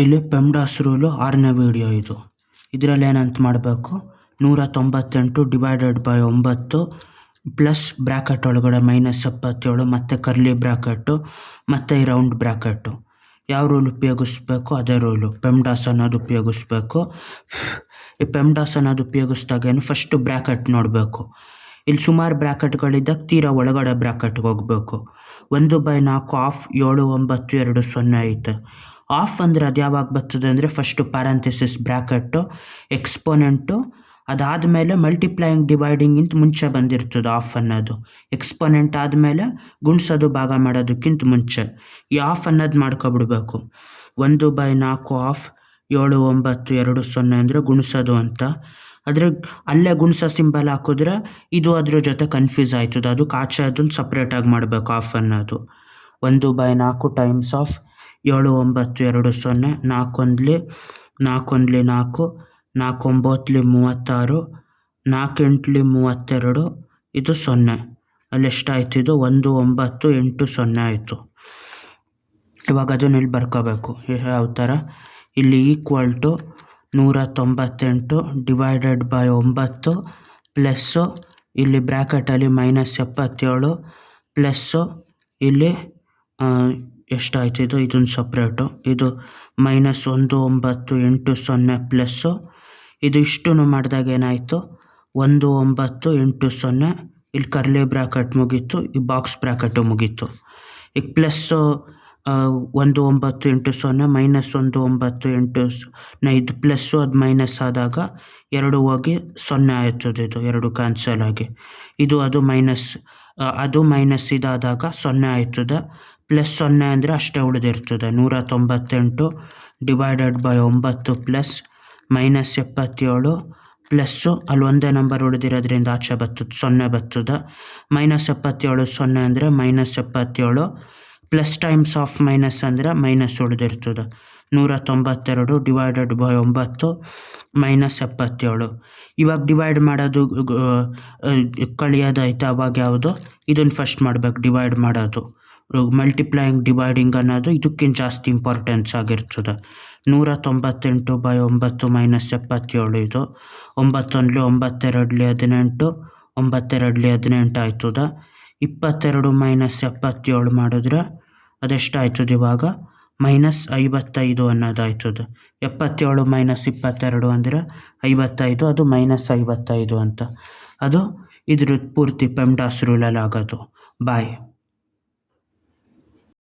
ಇಲ್ಲಿ ಪೆಮ್ಡಾಸ್ rule 6ನೇ video ಇದು. ಇದರಲ್ಲಿ ಏನಂತ ಮಾಡಬೇಕು, 198 ಡಿವೈಡೆಡ್ ಬೈ 9 ಪ್ಲಸ್ ಬ್ರ್ಯಾಕೆಟ್ ಒಳಗಡೆ -77 ಮತ್ತು ಕರ್ಲಿ ಬ್ರ್ಯಾಕೆಟು ಮತ್ತು ಈ ರೌಂಡ್ ಬ್ರ್ಯಾಕೆಟು. ಯಾವ ರೂಲ್ ಉಪಯೋಗಿಸ್ಬೇಕು ಅದೇ ರೂಲು, ಪೆಮ್ಡಾಸ್ ಅನ್ನೋದು ಉಪಯೋಗಿಸ್ಬೇಕು. ಈ ಪೆಮ್ಡಾಸ್ ಅನ್ನೋದು ಉಪಯೋಗಿಸ್ದಾಗೇನು ಫಸ್ಟು ಬ್ರ್ಯಾಕೆಟ್ ನೋಡಬೇಕು. ಇಲ್ಲಿ ಸುಮಾರು ಬ್ರ್ಯಾಕೆಟ್ಗಳಿದ್ದಾಗ ತೀರಾ ಒಳಗಡೆ ಬ್ರ್ಯಾಕೆಟ್ಗೆ ಹೋಗಬೇಕು. 1/4 ಆಫ್ 7 9 2 0 ಐತೆ. ಆಫ್ ಅಂದರೆ ಅದು ಯಾವಾಗ ಬರ್ತದೆ ಅಂದರೆ ಫಸ್ಟು ಪ್ಯಾರಂಥೆಸಿಸ್ ಬ್ರ್ಯಾಕೆಟು ಎಕ್ಸ್ಪೋನೆಂಟು, ಅದಾದಮೇಲೆ ಮಲ್ಟಿಪ್ಲೈಯಿಂಗ್ ಡಿವೈಡಿಂಗಿಂತ ಮುಂಚೆ ಬಂದಿರ್ತದೆ ಆಫ್ ಅನ್ನೋದು. ಎಕ್ಸ್ಪೋನೆಂಟ್ ಆದಮೇಲೆ ಗುಣಿಸೋದು ಭಾಗ ಮಾಡೋದಕ್ಕಿಂತ ಮುಂಚೆ ಈ ಆಫ್ ಅನ್ನೋದು ಮಾಡ್ಕೊಬಿಡ್ಬೇಕು. 1/4 ಆಫ್ 7 9 2 0 ಅಂದರೆ ಗುಣಿಸೋದು ಅಂತ. ಆದರೆ ಅಲ್ಲೇ ಗುಣಿಸೋ ಸಿಂಬಲ್ ಹಾಕಿದ್ರೆ ಇದು ಅದ್ರ ಜೊತೆ ಕನ್ಫ್ಯೂಸ್ ಆಯ್ತದೆ. ಅದಕ್ಕೆ ಆಚೆ ಅದನ್ನು ಸಪ್ರೇಟಾಗಿ ಮಾಡಬೇಕು ಆಫ್ ಅನ್ನೋದು. 1/4 ಟೈಮ್ಸ್ ಆಫ್ 7 9 2 0, 4 1 4 4, 4 9 36, 4 8 32, ಇದು 0. ಅಲ್ಲಿ ಎಷ್ಟಾಯ್ತು ಇದು 1 9 8 0 ಆಯಿತು. ಇವಾಗ ಅದನ್ನ ಇಲ್ಲಿ ಬರ್ಕೋಬೇಕು. ಯಾವ ಥರ, ಇಲ್ಲಿ equal to 198 divided by 9 plus ಇಲ್ಲಿ ಬ್ರ್ಯಾಕೆಟಲ್ಲಿ -77 ಪ್ಲಸ್ಸು ಇಲ್ಲಿ ಎಷ್ಟಾಯ್ತು ಇದು, ಇದನ್ನು ಸಪ್ರೇಟು, ಇದು -1980 ಪ್ಲಸ್ಸು ಇದು ಇಷ್ಟೂ ಮಾಡಿದಾಗ ಏನಾಯಿತು 1980, ಇಲ್ಲಿ ಕರ್ಲಿ ಬ್ರ್ಯಾಕೆಟ್ ಮುಗೀತು, ಈ ಬಾಕ್ಸ್ ಬ್ರ್ಯಾಕೆಟು ಮುಗೀತು. ಈಗ ಪ್ಲಸ್ಸು 1980 -1980 ಇದು ಪ್ಲಸ್ಸು ಅದು ಮೈನಸ್ ಆದಾಗ 2 ಹೋಗಿ 0 ಆಯ್ತದೆ. ಇದು 2 ಕ್ಯಾನ್ಸಲ್ ಆಗಿ ಇದು ಅದು ಮೈನಸ್ ಇದಾದಾಗ 0 ಆಯ್ತದೆ. ಪ್ಲಸ್ 0 ಅಂದರೆ ಅಷ್ಟೇ ಉಳಿದಿರ್ತದೆ. 198 ಡಿವೈಡೆಡ್ ಬೈ 9 ಪ್ಲಸ್ -77 ಪ್ಲಸ್ಸು ಅಲ್ಲಿ ಒಂದೇ ನಂಬರ್ ಉಳಿದಿರೋದ್ರಿಂದ ಆಚೆ ಬರ್ತದೆ 0 ಬರ್ತದೆ. -77 0 ಅಂದರೆ -77 ಪ್ಲಸ್ ಟೈಮ್ಸ್ ಆಫ್ ಮೈನಸ್ ಅಂದರೆ ಮೈನಸ್ ಉಳಿದಿರ್ತದೆ. 192 divided by 9 -77. ಇವಾಗ ಡಿವೈಡ್ ಮಾಡೋದು ಕಳಿಯೋದೈತೆ, ಅವಾಗ ಯಾವುದು ಇದನ್ನು ಫಸ್ಟ್ ಮಾಡಬೇಕು. ಡಿವೈಡ್ ಮಾಡೋದು ಮಲ್ಟಿಪ್ಲೈಯಿಂಗ್ ಡಿವೈಡಿಂಗ್ ಅನ್ನೋದು ಇದಕ್ಕಿಂತ ಜಾಸ್ತಿ ಇಂಪಾರ್ಟೆನ್ಸ್ ಆಗಿರ್ತದೆ. 198/9 -77 ಇದು 9 1 9 2 18, 9 2 18 ಆಯ್ತದೆ. 22 -77 ಮಾಡಿದ್ರೆ ಅದೆಷ್ಟಾಯ್ತದೆ ಇವಾಗ -55 ಅನ್ನೋದಾಯ್ತದೆ. 77 -22 ಅಂದರೆ 55, ಅದು -55 ಅಂತ. ಅದು ಇದ್ರ ಪೂರ್ತಿ ಪೆಮ್ಡಾಸ್ ರೂಲಲ್ಲಿ ಆಗೋದು. ಬಾಯ್.